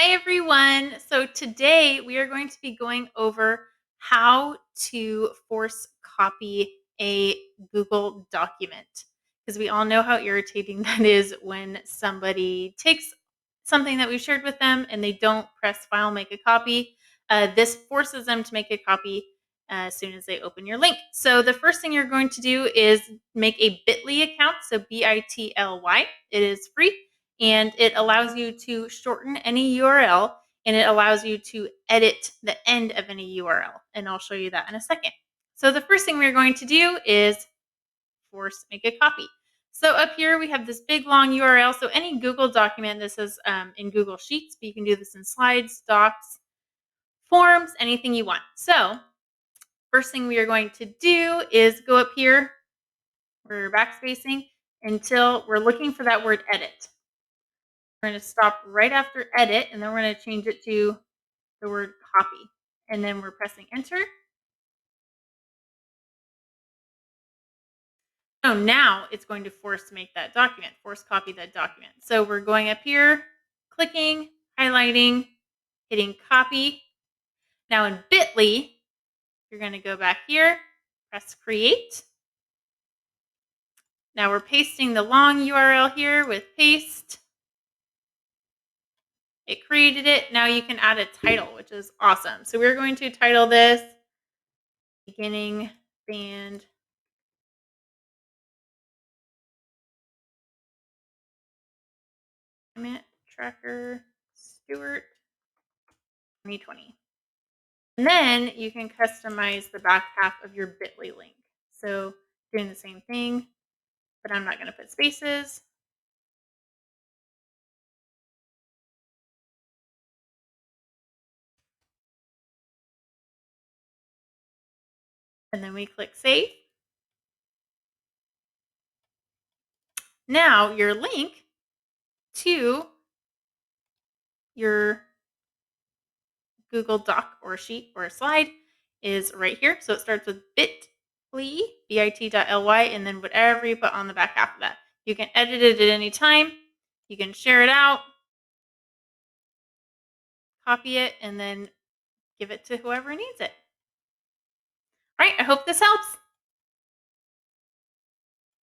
Hi, everyone. So today we are going to be going over how to force copy a Google document because we all know how irritating that is when somebody takes something that we've shared with them and they don't press file, make a copy. This forces them to make a copy as soon as they open your link. So the first thing you're going to do is make a Bitly account. So Bitly. It is free and it allows you to shorten any URL and it allows you to edit the end of any URL. And I'll show you that in a second. So the first thing we're going to do is force make a copy. So up here we have this big long URL. So any Google document, this is in Google Sheets, but you can do this in slides, docs, forms, anything you want. So first thing we are going to do is go up here, we're backspacing until we're looking for that word edit. We're going to stop right after edit, and then we're going to change it to the word copy. And then we're pressing enter. So now it's going to force make that document, force copy that document. So we're going up here, clicking, highlighting, hitting copy. Now in Bitly, you're going to go back here, press create. Now we're pasting the long URL here with paste. It created it. Now you can add a title, which is awesome. So we're going to title this Beginning Band Tracker Stewart 2020. And then you can customize the back half of your Bitly link. So doing the same thing, but I'm not going to put spaces. And then we click save. Now your link to your Google Doc or sheet or slide is right here. So it starts with bit.ly, bit.ly, and then whatever you put on the back half of that. You can edit it at any time. You can share it out, copy it, and then give it to whoever needs it. All right, I hope this helps.